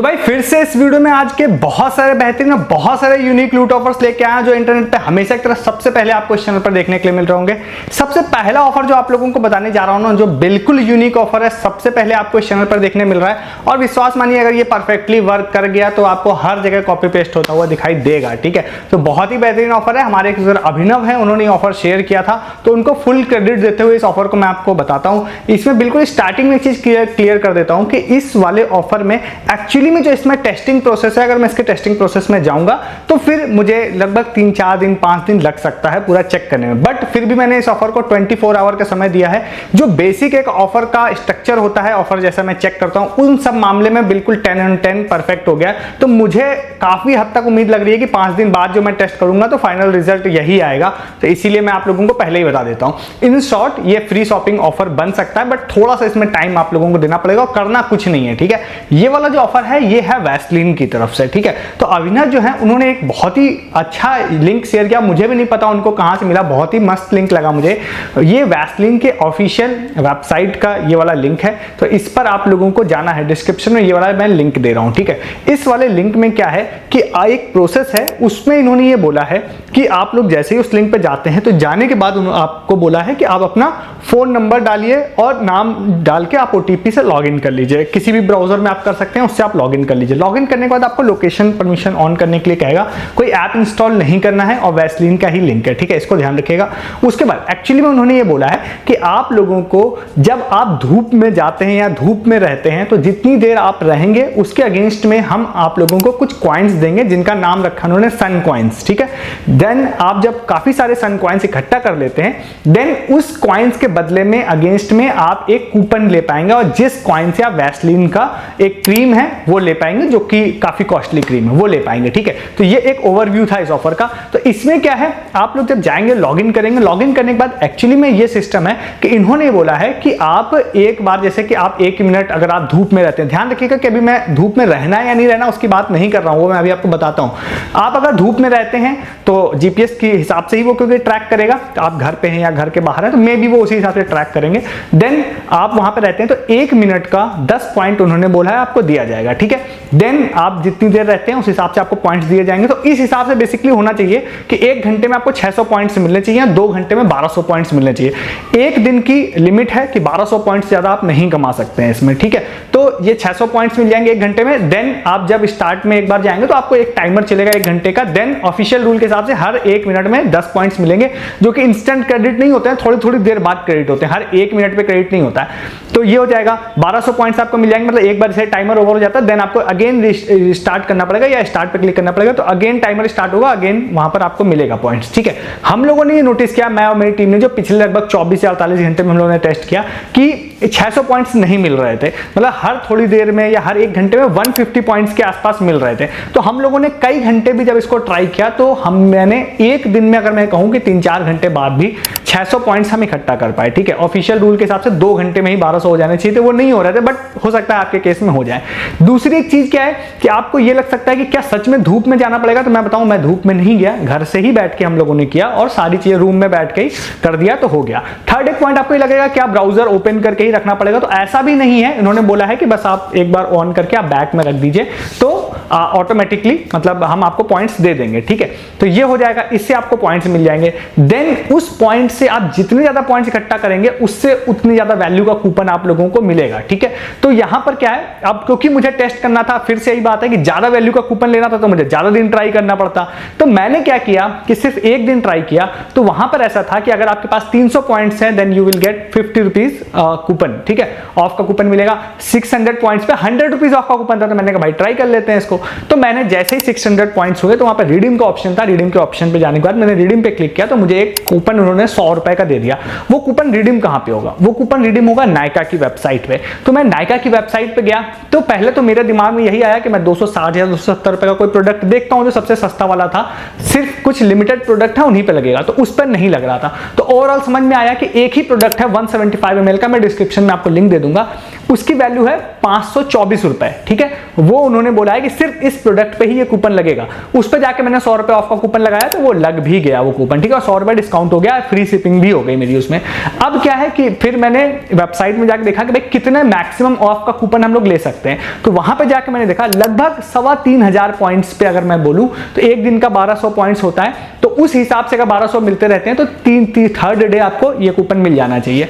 तो भाई फिर से इस वीडियो में आज के बहुत सारे बेहतरीन बहुत सारे यूनिक लूट ऑफर्स लेके आए हैं जो इंटरनेट पे हमेशा की तरह सबसे पहले आपको इस चैनल पर देखने के लिए मिल रहे होंगे। सबसे पहला ऑफर जो आप लोगों को बताने जा रहा हूं ना, जो बिल्कुल यूनिक ऑफर है, सबसे पहले आपको इस चैनल पर देखने मिल रहा है। और विश्वास मानिए अगर ये परफेक्टली वर्क कर गया तो आपको हर जगह कॉपी पेस्ट होता हुआ दिखाई देगा। ठीक है, तो बहुत ही बेहतरीन ऑफर है। हमारे एक अभिनव है, उन्होंने ऑफर शेयर किया था, तो उनको फुल क्रेडिट देते हुए इस ऑफर को मैं आपको बताता हूं। इसमें बिल्कुल स्टार्टिंग में एक चीज क्लियर कर देता हूं कि इस वाले ऑफर में एक्चुअली में जो इसमें टेस्टिंग प्रोसेस है, अगर मैं इसके टेस्टिंग प्रोसेस में जाऊंगा तो फिर मुझे लगभग 3-4 दिन 5 दिन लग सकता है पूरा चेक करने में। बट फिर भी मैंने इस ऑफर को 24 आवर का समय दिया है। जो बेसिक एक ऑफर का स्ट्रक्चर होता है, ऑफर जैसा मैं चेक करता हूं, उन सब मामले में बिल्कुल 10 on 10 परफेक्ट हो गया। तो मुझे काफी हद तक उम्मीद लग रही है कि 5 दिन बाद जो मैं टेस्ट करूंगा तो फाइनल रिजल्ट यही आएगा। तो इसीलिए मैं आप लोगों को पहले ही बता देता हूं। इन शॉर्ट ये फ्री शॉपिंग ऑफर बन सकता है, बट थोड़ा सा इसमें टाइम आप लोगों को देना पड़ेगा और करना कुछ नहीं है। ठीक है, ये वाला जो ऑफर है ये है वैसलीन की तरफ से। ठीक है, तो अविनाश जो है उन्होंने एक बहुत ही अच्छा लिंक शेयर किया, मुझे भी नहीं पता उनको कहां से मिला, बहुत ही मस्त लिंक लगा मुझे। ये वैसलीन के ऑफिशियल वेबसाइट का ये वाला लिंक है, तो इस पर आप लोगों को जाना है। डिस्क्रिप्शन में ये वाला मैं लिंक दे रहा हूं। ठीक है, इस वाले लिंक में क्या है कि एक प्रोसेस है, उसमें इन्होंने ये बोला है कि आप लोग जैसे ही उस लिंक पे जाते हैं तो जाने के बाद आपको बोला है कि आप अपना फोन नंबर डालिए और नाम डाल के आप ओटीपी से लॉगिन कर लीजिए। किसी भी ब्राउजर में आप कर सकते हैं, उससे आप लॉगिन कर लीजिए। लॉगिन करने के बाद आपको लोकेशन परमिशन ऑन करने के लिए कहेगा, कोई ऐप इंस्टॉल नहीं करना है और वैसलीन का ही लिंक है। ठीक है, इसको ध्यान रखिएगा। उसके बाद एक्चुअली में उन्होंने ये बोला है कि आप लोगों को जब आप धूप में जाते हैं या धूप में रहते हैं तो जितनी देर आप रहेंगे उसके अगेंस्ट में हम आप लोगों को कुछ कॉइन्स देंगे, जिनका नाम रखा उन्होंने सन कॉइन्स। ठीक है, देन आप जब काफी सारे सन कॉइन्स इकट्ठा कर लेते हैं, देन उस कॉइन्स के बदले में अगेंस्ट में आप एक कूपन ले पाएंगे और जिस कॉइन से आप वैसलीन का एक क्रीम है वो ले पाएंगे, जो कि काफी कॉस्टली क्रीम है, वो ले पाएंगे। ठीक है, तो ये एक ओवरव्यू था इस ऑफर का। तो इसमें क्या है, आप लोग जब जाएंगे लॉगिन करेंगे, लॉगिन करने के बाद एक्चुअली में ये सिस्टम है कि इन्होंने बोला है कि आप एक बार, जैसे कि आप 1 मिनट अगर आप धूप में रहते हैं, ध्यान रखिएगा कि अभी मैं धूप में रहना है या नहीं रहना उसकी बात नहीं कर रहा हूं, वो मैं अभी आपको बताता हूं। आप अगर धूप में रहते हैं तो जीपीएस के हिसाब से ही वो क्योंकि ट्रैक करेगा, तो आप घर पे हैं या घर के बाहर हैं तो मे भी वो उसी हिसाब से ट्रैक करेंगे। देन आप वहां पे रहते हैं तो 1 मिनट का 10 पॉइंट उन्होंने बोला है आपको दिया जाएगा। ठीक है, देन आप जितनी देर रहते हैं उस हिसाब से आपको पॉइंट्स दिए जाएंगे। तो इस हिसाब से बेसिकली होना चाहिए कि 1 घंटे में आपको 600 पॉइंट्स मिलने चाहिए, 2 घंटे में 1200 पॉइंट्स मिलने चाहिए। 1 दिन की लिमिट है कि 1200 पॉइंट्स ज्यादा आप नहीं कमा सकते हैं इसमें। ठीक है, तो ये 600 पॉइंट्स मिल जाएंगे 1 घंटे में। देन आप जब स्टार्ट में एक बार जाएंगे तो आपको एक टाइमर चलेगा 1 घंटे का। देन ऑफिशियल रूल के हिसाब से हर 1 मिनट में 10 पॉइंट्स मिलेंगे, जो कि इंस्टेंट क्रेडिट नहीं होते हैं, थोड़ी थोड़ी देर बाद क्रेडिट होते हैं, हर 1 मिनट पे क्रेडिट नहीं होता है। तो ये हो जाएगा 1200 पॉइंट्स आपको मिल जाएंगे। मतलब एक बार से टाइमर ओवर हो जाता है, देन आपको अगेन स्टार्ट करना पड़ेगा या स्टार्ट पे क्लिक करना पड़ेगा, तो अगेन टाइमर स्टार्ट होगा, अगेन वहां पर आपको मिलेगा पॉइंट्स। ठीक है, हम लोगों ने ये नोटिस किया, मैं और मेरी टीम ने, जो पिछले लगभग 24 या 48 घंटे में हम लोगों ने टेस्ट किया कि 600 पॉइंट्स नहीं मिल रहे थे। मतलब हर थोड़ी देर में या हर 1 घंटे में 150 पॉइंट्स के आसपास मिल रहे थे। तो हम लोगों ने कई घंटे भी जब इसको ट्राई किया तो मैंने एक दिन में, अगर मैं कहूं कि 3-4 घंटे बाद भी 600 पॉइंट्स हम इकट्ठा कर पाए। ठीक है, ऑफिशियल रूल के हिसाब से 2 घंटे में ही 1200 हो जाने चाहिए थे, वो नहीं हो रहे थे, बट हो सकता है आपके केस में हो जाए। दूसरी एक चीज क्या है कि आपको ये लग सकता है कि क्या सच में धूप में जाना पड़ेगा, तो मैं बताऊं मैं धूप में नहीं गया, घर से ही बैठ के हम लोगों ने किया और सारी चीजें रूम में बैठ के ही कर दिया तो हो गया। थर्ड एक पॉइंट आपको ये लगेगा कि आप ब्राउजर ओपन करके ही रखना पड़ेगा, तो ऐसा भी नहीं है। इन्होंने बोला है कि बस आप एक बार ऑन करके आप बैक में रख दीजिए तो ऑटोमेटिकली मतलब हम आपको पॉइंट्स दे देंगे। ठीक है, तो ये हो जाएगा, इससे आपको पॉइंट्स मिल जाएंगे। देन उस पॉइंट से आप जितने ज्यादा पॉइंट्स इकट्ठा करेंगे उससे उतनी ज्यादा वैल्यू का कूपन आप लोगों को मिलेगा। ठीक है, तो यहां पर क्या है, अब क्योंकि मुझे टेस्ट करना था, फिर से यही बात है कि ज्यादा वैल्यू का कूपन लेना था तो मुझे ज्यादा दिन ट्राई करना पड़ता। तो मैंने क्या किया कि सिर्फ 1 दिन ट्राई किया। तो वहां पर ऐसा था कि अगर आपके पास 300 पॉइंट्स हैं then you will get 50 rupees coupon. ठीक है, ऑफ का कूपन मिलेगा। 600 पॉइंट्स पे 100 रुपीज ऑफ का कूपन था, तो मैंने कहा भाई ट्राई कर लेते हैं इसको। तो मैंने जैसे ही 600 पॉइंट्स हुए तो वहां पर रिडीम का ऑप्शन था। रिडीम के ऑप्शन पे जाने के बाद मैंने रिडीम पे क्लिक किया तो मुझे एक कूपन उन्होंने 100 रुपए का दे दिया। वो कूपन रिडीम कहां पे होगा, वो कूपन रिडीम होगा नायका की वेबसाइट पे। तो मैं नायका की वेबसाइट पे गया तो पहले तो मेरे दिमाग में यही आया कि मैं 260 या 270 रुपए का कोई प्रोडक्ट देखता हूं जो सबसे सस्ता वाला था, सिर्फ कुछ लिमिटेड प्रोडक्ट है उन्हीं पे लगेगा, तो उस पर नहीं लग रहा था। तो ओवरऑल समझ में आया कि एक ही प्रोडक्ट है 175 ml का, मैं डिस्क्रिप्शन में आपको लिंक दे दूंगा, उसकी वैल्यू है 524 रुपए। ठीक है, वो उन्होंने बोला है कि सिर्फ सिर्फ इस प्रोडक्ट पे ही ये कूपन लगेगा। उस पर जाके मैंने 100 रुपए ऑफ का कूपन लगाया तो वो लग भी गया वो कूपन, ठीक है, 100 रुपए डिस्काउंट हो गया, फ्री शिपिंग भी हो गई मेरी उसमें। अब क्या है कि फिर मैंने वेबसाइट में जाके देखा कि भाई कितने मैक्सिमम ऑफ का कूपन हम लोग ले सकते हैं, तो वहां पे जाके मैंने देखा लगभग 3,500 पॉइंट्स पे अगर मैं बोलूं तो एक दिन का 1200 पॉइंट्स होता है, तो उस हिसाब से अगर 1200 मिलते रहते हैं तो थर्ड डे आपको ये कूपन मिल जाना चाहिए।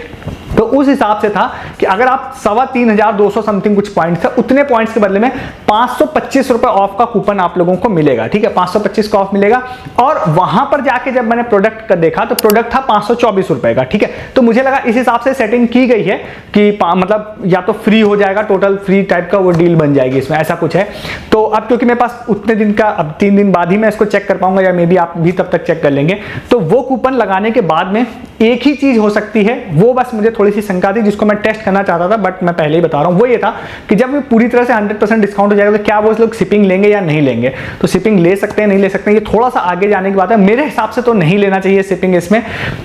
तो उस हिसाब से था कि अगर आप 3,200 समथिंग कुछ पॉइंट्स है, उतने पॉइंट्स के बदले में 525 रुपए ऑफ का कूपन आप लोगों को मिलेगा, ठीक है, 525 का ऑफ मिलेगा। और वहां पर जाके जब मैंने प्रोडक्ट का देखा तो प्रोडक्ट था 524 रुपए का, ठीक है, तो मुझे लगा इस हिसाब से सेटिंग की गई है कि मतलब या तो फ्री हो जाएगा, टोटल फ्री टाइप का वो डील बन जाएगी इसमें, ऐसा कुछ है। तो अब क्योंकि मेरे पास उतने दिन का, अब 3 दिन बाद ही मैं इसको चेक कर पाऊंगा, या मे बी आप भी तब तक चेक कर लेंगे, तो वो कूपन लगाने के बाद में एक ही चीज हो सकती है, वो बस मुझे थोड़ी सी शंका थी जिसको मैं टेस्ट करना चाहता था, बट मैं पहले ही बता रहा हूं, वो ये था कि जब पूरी तरह से 100% डिस्काउंट हो जाएगा तो क्या वो लोग शिपिंग लेंगे या नहीं लेंगे। तो शिपिंग ले सकते हैं नहीं ले सकते हैं, ये थोड़ा सा आगे जाने की बात है, मेरे हिसाब से तो नहीं लेना चाहिए शिपिंग इसमें।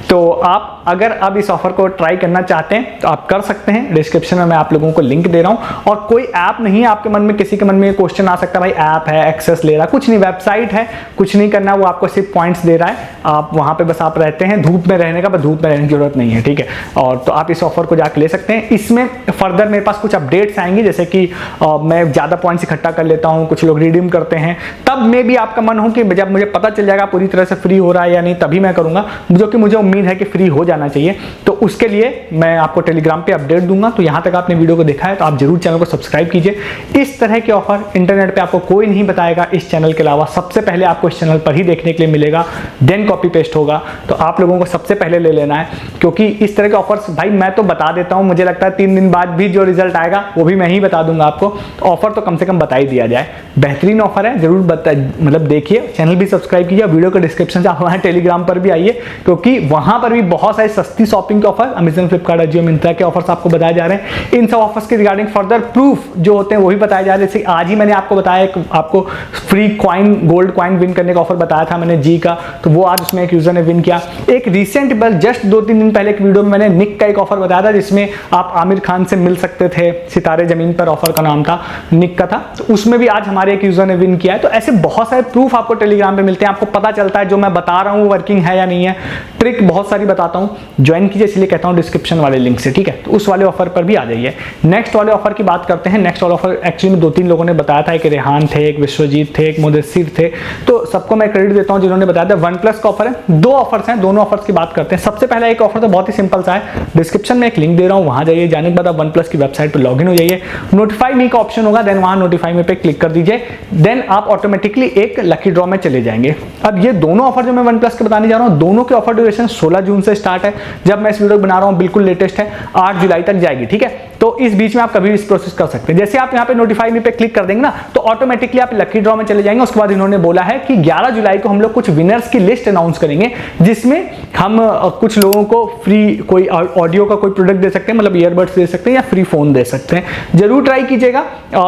तो आप अगर अब इस ऑफर को ट्राई करना चाहते हैं तो आप कर सकते हैं, डिस्क्रिप्शन में मैं आप लोगों को लिंक दे रहा हूं। और कोई ऐप नहीं है आपके मन में, किसी के मन में क्वेश्चन आ सकता है भाई ऐप है, एक्सेस ले रहा, कुछ नहीं, वेबसाइट है, कुछ नहीं करना, वो आपको सिर्फ पॉइंट्स दे रहा है, आप वहां पे बस आप रहते हैं, धूप में रहने का, बस धूप में रहने की जरूरत नहीं है, ठीक है। और तो आप इस ऑफर को जाकर ले सकते हैं। इसमें फर्दर मेरे पास कुछ अपडेट्स आएंगे, जैसे कि मैं ज्यादा पॉइंट्स इकट्ठा कर लेता हूं, कुछ लोग रिडीम करते हैं, तब में भी आपका मन हो कि जब मुझे पता चल जाएगा पूरी तरह से फ्री हो रहा है या नहीं, तभी मैं करूंगा, जो कि मुझे उम्मीद है कि फ्री हो जाना चाहिए। तो उसके लिए मैं आपको टेलीग्राम पे अपडेट दूंगा। तो यहां तक आपने वीडियो को देखा है तो आप जरूर चैनल को सब्सक्राइब कीजिए। इस तरह के ऑफर इंटरनेट पे आपको कोई नहीं बताएगा इस चैनल के अलावा, सबसे पहले आपको इस चैनल पर ही देखने के लिए मिलेगा, देन कॉपी पेस्ट होगा, तो आप लोगों को सबसे पहले ले लेना है, क्योंकि इस तरह के ऑफर्स भाई मैं तो बता देता हूं, मुझे लगता है 3 दिन बाद भी जो रिजल्ट आएगा वो भी मैं ही बता दूंगा आपको। तो ऑफर तो कम से कम बता ही दिया जाए, बेहतरीन ऑफर है, जरूर मतलब देखिए, चैनल भी सब्सक्राइब कीजिए, वीडियो के डिस्क्रिप्शन से आप हमारे टेलीग्राम पर भी आइए, क्योंकि वहां पर भी बहुत सारी सस्ती शॉपिंग के ऑफर, अमेजन, फ्लिपकार्ट, अजियो, मिंत्रा के ऑफर्स आपको बताए जा रहे हैं। इन सब ऑफर्स के रिगार्डिंग फर्दर प्रूफ जो होते हैं वो भी बताए जा रहे हैं। जैसे आज ही मैंने आपको बताया, आपको free coin, gold coin win करने का ऑफर बताया था मैंने जी का, तो वो आज उसमें एक यूजर ने विन किया। एक रिसेंट बस जस्ट 2-3 दिन पहले एक वीडियो में मैंने निक का एक ऑफर बताया था, जिसमें आप आमिर खान से मिल सकते थे, सितारे जमीन पर ऑफर का नाम था, निक का था, तो उसमें भी आज हमारे एक यूजर ने विन किया है। तो ऐसे बहुत सारे प्रूफ आपको टेलीग्राम पे मिलते हैं, आपको पता चलता है जो मैं बता रहा हूँ वर्किंग है या नहीं है। ट्रिक बहुत सारी बताता हूँ, ज्वाइन कीजिए, इसलिए कहता हूँ डिस्क्रिप्शन वाले लिंक से, ठीक है। तो उस वाले ऑफर पर भी आ जाइए। नेक्स्ट वाले ऑफर की बात करते हैं। नेक्स्ट वाले ऑफर एक्चुअली में 2-3 लोगों ने बताया था, एक रेहान थे, एक विश्वजीत थे, एक मुदस्सिर थे, तो सबको मैं क्रेडिट देता हूँ जिन्होंने बताया था। OnePlus का ऑफर है, 2 ऑफर्स हैं, दोनों ऑफर्स की बात करते हैं। सबसे पहला एक ऑफर तो बहुत ही सिंपल सा है, डिस्क्रिप्शन में एक लिंक दे रहा हूँ, वहां जाइए, जाने के बाद आप OnePlus की वेबसाइट पर लॉगिन हो जाइए, नोटिफाई मी का ऑप्शन होगा, देन वहां नोटिफाई मी पे क्लिक कर दीजिए, देन आप ऑटोमेटिकली एक लकी ड्रॉ में चले जाएंगे। अब ये दोनों ऑफर जो मैं OnePlus के बताने जा रहा हूँ, दोनों के ऑफर ड्यूरेशन 16 जून से स्टार्ट है, जब मैं इस वीडियो बना रहा हूँ बिल्कुल लेटेस्ट है, 8 जुलाई तक जाएगी, ठीक है। तो इस बीच में आप कभी भी इस प्रोसेस कर सकते हैं। जैसे आप यहाँ पे नोटिफाई मी पे क्लिक कर देंगे ना, तो ऑटोमेटिकली आप लकी ड्रॉ में चले जाएंगे। उसके बाद इन्होंने बोला है कि 11 जुलाई को हम लोग कुछ विनर्स की लिस्ट अनाउंस करेंगे, जिसमें हम कुछ लोगों को फ्री कोई ऑडियो का कोई प्रोडक्ट दे सकते हैं, मतलब ईयरबड्स दे सकते हैं या फ्री फोन दे सकते हैं। जरूर ट्राई कीजिएगा,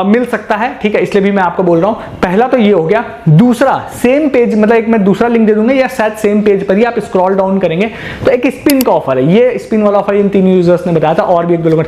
मिल सकता है, ठीक है, इसलिए भी मैं आपको बोल रहा हूँ। पहला तो ये हो गया। दूसरा सेम पेज, मतलब एक मैं दूसरा लिंक दे दूंगा, या शायद सेम पेज पर ही आप स्क्रॉल डाउन करेंगे तो एक स्पिन का ऑफर है। ये स्पिन वाला ऑफर इन 3 यूजर्स ने बताया था, और भी 1-2 लोगों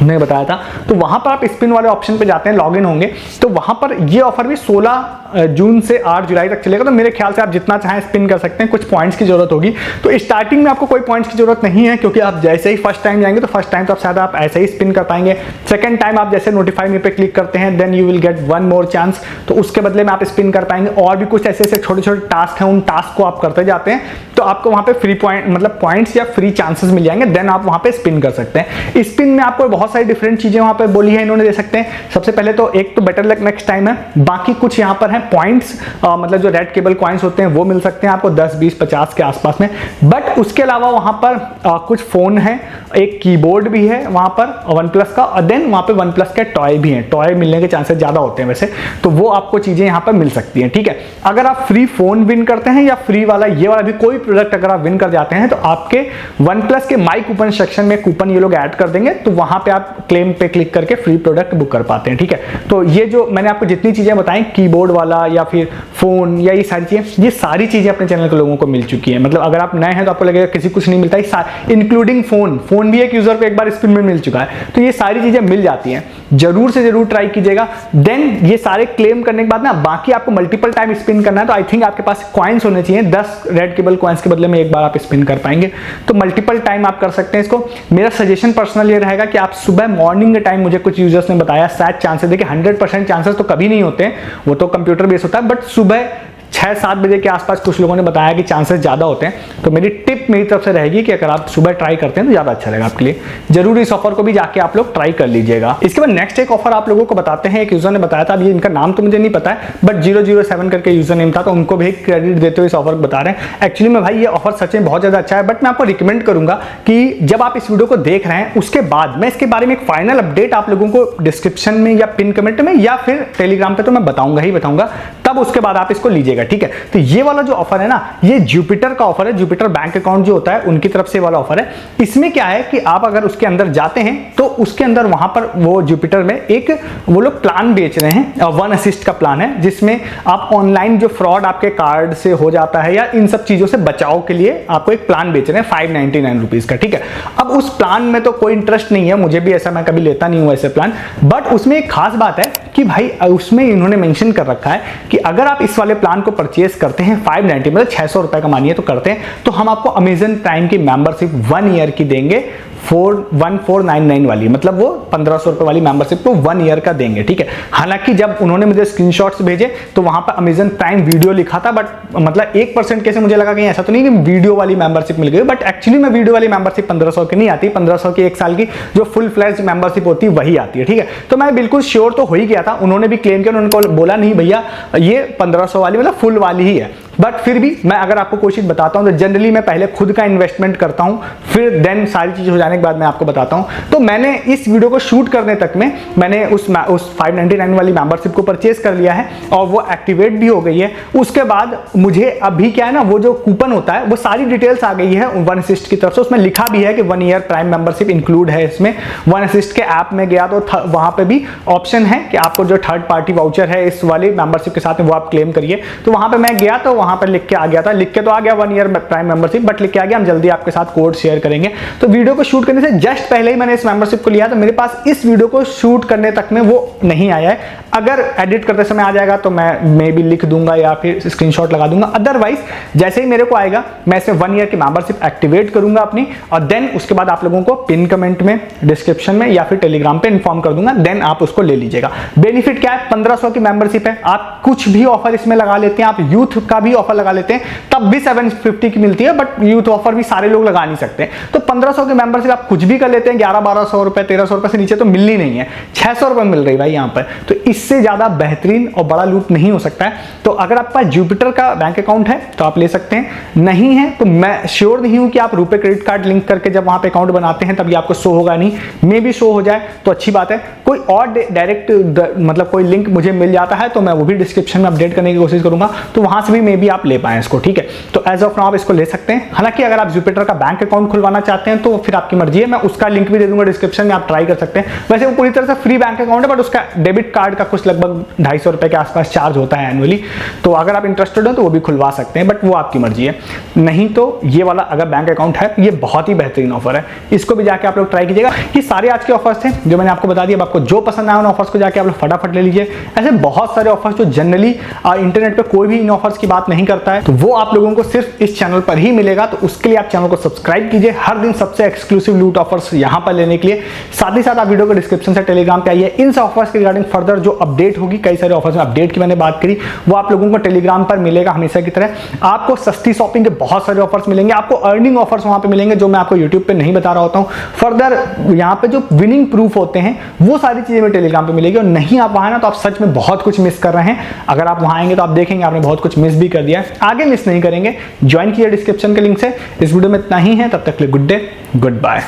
ने बताया था। तो वहां पर आप स्पिन वाले ऑप्शन पे जाते हैं, लॉगिन होंगे, तो वहां पर ये ऑफर भी 16 जून से 8 जुलाई तक चलेगा। तो मेरे ख्याल से आप जितना चाहें स्पिन कर सकते हैं, कुछ पॉइंट्स की जरूरत होगी। तो स्टार्टिंग में आपको कोई पॉइंट्स की जरूरत नहीं है, क्योंकि आप जैसे ही फर्स्ट टाइम जाएंगे तो फर्स्ट टाइम तो शायद आप ऐसे ही स्पिन कर पाएंगे। सेकंड टाइम आप जैसे नोटिफाई मी पे क्लिक करते हैं, then you will get 1 more chance, तो उसके बदले में आप स्पिन कर पाएंगे। और भी कुछ ऐसे ऐसे छोटे छोटे टास्क हैं, उन टास्क को आप करते जाते हैं तो आपको वहां पे फ्री पॉइंट, मतलब पॉइंट्स या फ्री चांसेस मिल जाएंगे, देन आप वहां पे स्पिन कर सकते हैं। स्पिन में आपको बहुत सारी डिफरेंट चीजें वहां पे बोली है इन्होंने, दे सकते हैं। सबसे पहले तो एक तो बेटर लक नेक्स्ट टाइम है, बाकी कुछ यहाँ पर है पॉइंट्स, मतलब जो रेड केबल कॉइन्स होते हैं वो मिल सकते हैं आपको 10, 20, 50 के आसपास में। बट उसके अलावा वहां पर कुछ फोन है, एक कीबोर्ड भी है वहां पर OnePlus का, और देन वहां पे OnePlus के टॉय भी हैं। टॉय मिलने के चांसेस ज्यादा होते हैं वैसे, तो वो आपको चीजें यहाँ पर मिल सकती हैं, ठीक है। अगर आप फ्री फोन विन करते हैं या फ्री वाला ये वाला भी कोई प्रोडक्ट अगर आप विन कर जाते हैं तो आपके OnePlus के माई कूपन सेक्शन में कूपन ये लोग ऐड कर देंगे, तो वहां पे आप क्लेम पे क्लिक करके फ्री प्रोडक्ट बुक कर पाते हैं। ठीक है, तो ये जो मैंने आपको जितनी चीजें बताई, कीबोर्ड वाला या फिर फोन या ये सारी चीजें, ये सारी चीजें अपने चैनल के लोगों को मिल चुकी है। मतलब अगर आप नए हैं तो आपको लगेगा किसी कुछ नहीं मिलता है, इंक्लूडिंग फोन भी एक यूजर को एक बार स्पिन में मिल चुका है। तो ये सारी चीजें मिल जाती हैं, जरूर से जरूर ट्राई कीजिएगा। देन ये सारे क्लेम करने के बाद ना बाकी आपको मल्टीपल टाइम स्पिन करना है, तो आई थिंक आपके पास कॉइन्स होने चाहिए। 10 रेड केबल कॉइन्स के बदले में एक बार आप स्पिन कर पाएंगे, तो मल्टीपल टाइम आप कर सकते हैं इसको। मेरा सजेशन पर्सनल ये रहेगा कि आप सुबह मॉर्निंग के टाइम, मुझे कुछ यूजर्स ने बताया शायद चांसेस, देखिए 100% चांसेस तो कभी नहीं होते हैं, वो तो कंप्यूटर बेस होता है, बट सुबह 6-7 बजे के आसपास कुछ लोगों ने बताया कि चांसेस ज़्यादा होते हैं। तो मेरी टिप मेरी तरफ से रहेगी कि अगर आप सुबह ट्राई करते हैं तो ज़्यादा अच्छा रहेगा आपके लिए। जरूर इस ऑफर को भी जाके आप लोग ट्राई कर लीजिएगा। इसके बाद नेक्स्ट एक ऑफर आप लोगों को बताते हैं। एक यूजर ने बताया था, अब ये इनका नाम तो मुझे नहीं पता है, बट 007 करके यूजर नेम था, तो उनको भी क्रेडिट देते हुए इस ऑफर को बता रहे हैं। एक्चुअली में भाई ये ऑफर सच में बहुत ज़्यादा अच्छा है, बट मैं आपको रिकमेंड करूंगा कि जब आप इस वीडियो को देख रहे हैं उसके बाद मैं इसके बारे में एक फाइनल अपडेट आप लोगों को डिस्क्रिप्शन में या पिन कमेंट में या फिर टेलीग्राम पे तो मैं बताऊंगा ही बताऊंगा, तब उसके बाद आप इसको लीजिएगा। ठीक है, तो ये वाला जो ऑफर है ना, ये जुपिटर का ऑफर है। जुपिटर बैंक अकाउंट जो होता है उनकी तरफ से वाला ऑफर है। इसमें क्या है कि आप अगर उसके अंदर जाते हैं तो उसके अंदर वहां पर वो जुपिटर में एक वो लोग प्लान बेच रहे हैं, वन असिस्ट का प्लान है, जिसमें आप ऑनलाइन जो फ्रॉड आपके कार्ड से हो जाता है या इन सब चीजों से बचाव के लिए आपको एक प्लान बेच रहे हैं 599 रुपीज का। ठीक है, अब उस प्लान में तो कोई इंटरेस्ट नहीं है, मुझे भी ऐसा, मैं कभी लेता नहीं हूं ऐसे प्लान, बट उसमें एक खास बात है कि भाई उसमें इन्होंने मेंशन कर रखा है कि अगर आप इस वाले प्लान को परचेज करते हैं 590 मतलब 600 रुपए का मानिए तो करते हैं, तो हम आपको अमेजन प्राइम की मेंबरशिप 1 ईयर की देंगे, 1499 वाली, मतलब वो 1500 रुपए वाली मेंबरशिप को 1 ईयर का देंगे। ठीक है, हालांकि जब उन्होंने मुझे स्क्रीनशॉट्स भेजे तो वहां पर अमेजन प्राइम वीडियो लिखा था, बट मतलब 1% कैसे मुझे लगा कि ऐसा तो नहीं कि वीडियो वाली मेंबरशिप मिल गई, बट एक्चुअली में वीडियो वाली मेंबरशिप 1500 की नहीं आती, 1500 की 1 साल की जो फुल फ्लैश मेंबरशिप होती है वही आती है। ठीक है, तो मैं बिल्कुल श्योर तो हो ही गया था, उन्होंने भी क्लेम किया, उन्होंने बोला नहीं भैया ये 1500 वाली मतलब फुल वाली ही है, बट फिर भी मैं अगर आपको कोई चीज बताता हूं तो जनरली मैं पहले खुद का इन्वेस्टमेंट करता हूं, फिर देन सारी चीज हो जाने के बाद मैं आपको बताता हूं। तो मैंने इस वीडियो को शूट करने तक में मैंने उस 599 वाली मेंबरशिप को परचेज कर लिया है और वो एक्टिवेट भी हो गई है। उसके बाद मुझे अभी क्या है ना, वो जो कूपन होता है वो सारी डिटेल्स आ गई है वन असिस्ट की तरफ से, उसमें लिखा भी है कि 1 ईयर प्राइम मेंबरशिप इंक्लूड है इसमें। वन असिस्ट के ऐप में गया तो वहां पे भी ऑप्शन है कि आपको जो थर्ड पार्टी वाउचर है इस वाली मेंबरशिप के साथ में वो आप क्लेम करिए। तो वहां पे मैं गया तो वहां पर लिख के आ गया था, लिख के तो आ गया 1 ईयर प्राइम मेंबरशिप, बट लिख के आ गया हम जल्दी आपके साथ कोड शेयर करेंगे। तो वीडियो को शूट करने से जस्ट पहले ही मैंने इस मेंबरशिप को लिया, तो मेरे पास इस वीडियो को शूट करने तक में वो नहीं आया है। अगर एडिट करते समय आ जाएगा तो मैं मे भी लिख दूंगा या फिर स्क्रीनशॉट लगा दूंगा, अदरवाइज जैसे ही मेरे को आएगा मैं इसमें 1 ईयर की मेंबरशिप एक्टिवेट करूंगा अपनी, और देन उसके बाद आप लोगों को पिन कमेंट में, डिस्क्रिप्शन में या फिर टेलीग्राम पे इन्फॉर्म कर दूंगा, देन आप उसको ले लीजिएगा। बेनिफिट क्या है, 1500 की मेंबरशिप है, आप कुछ भी ऑफर इसमें लगा लेते हैं, आप यूथ का भी ऑफर लगा लेते हैं तब भी 750 की मिलती है, बट यूथ ऑफर भी सारे लोग लगा नहीं सकते। तो 1500 की मेंबरशिप आप कुछ भी कर लेते हैं, 1100-1200 रुपए 1300 रुपए से नीचे तो मिलनी नहीं है, 600 रुपए मिल रही भाई यहाँ पर, तो इससे ज्यादा बेहतरीन और बड़ा लूट नहीं हो सकता है। तो अगर आपके पास जुपिटर का बैंक अकाउंट है तो आप ले सकते हैं, नहीं है तो मैं श्योर नहीं हूं कि आप रुपए क्रेडिट कार्ड लिंक करके जब वहां पे अकाउंट बनाते हैं तब ये आपको शो होगा नहीं, मे भी शो हो जाए तो अच्छी बात है। कोई और डायरेक्ट मतलब कोई लिंक मुझे मिल जाता है तो मैं वो भी डिस्क्रिप्शन में अपडेट करने की कोशिश करूंगा, तो वहां से भी मे भी आप ले पाए इसको। ठीक है, तो एज ऑफ नाउ आप इसको ले सकते हैं। हालांकि अगर आप जुपिटर का बैंक अकाउंट खुलवाना चाहते हैं तो फिर आपकी मर्जी है, मैं उसका लिंक भी दे दूंगा डिस्क्रिप्शन में, आप ट्राई कर सकते हैं। वैसे वो पूरी तरह से फ्री बैंक अकाउंट है, बट उसका डेबिट कार्ड का कुछ लगभग 250 रुपए के आसपास चार्ज होता है एनुअली, तो अगर आप इंटरेस्टेड हो तो वो भी खुलवा सकते हैं, बट वो आपकी मर्जी है। नहीं तो ये वाला अगर बैंक अकाउंट है, ये बहुत ही बेहतरीन ऑफर है, इसको भी जाके आप लोग ट्राई कीजिएगा। ये सारे आज के ऑफर्स थे जो मैंने आपको बता दिया। अब आपको जो पसंद आया उन ऑफर्स को जाके आप लोग फटाफट ले लीजिए। ऐसे बहुत सारे ऑफर्स जो जनरली इंटरनेट पे कोई भी इन ऑफर्स की बात नहीं करता है, तो वो आप लोगों को सिर्फ इस चैनल पर ही मिलेगा। तो उसके लिए आप चैनल को सब्सक्राइब कीजिए, हर दिन सबसे एक्सक्लूसिव लूट ऑफर्स यहां पर लेने के लिए। साथ ही साथ आप वीडियो को डिस्क्रिप्शन से टेलीग्राम पे आइए, इन सब ऑफर्स के रिगार्डिंग फर्दर जो अपडेट होगी, कई सारे ऑफर्स में अपडेट की मैंने बात करी, वो आप लोगों को टेलीग्राम पर मिलेगा हमेशा की तरह। आपको सस्ती शॉपिंग के बहुत सारे ऑफर्स मिलेंगे, आपको अर्निंग ऑफर्स वहां पे मिलेंगे जो मैं आपको यूट्यूब पे नहीं बता रहा होता हूं। फर्दर यहाँ पे जो विनिंग प्रूफ होते हैं वो सारी चीजें में टेलीग्राम पे मिलेगी, और नहीं आप वहां ना तो आप सच में बहुत कुछ मिस कर रहे हैं। अगर आप वहां आएंगे तो आप देखेंगे आपने बहुत कुछ मिस भी कर दिया है, आगे मिस नहीं करेंगे। ज्वाइन कीजिए डिस्क्रिप्शन के लिंक से। इस वीडियो में इतना ही है, तब तक के लिए गुड डे, गुड बाय।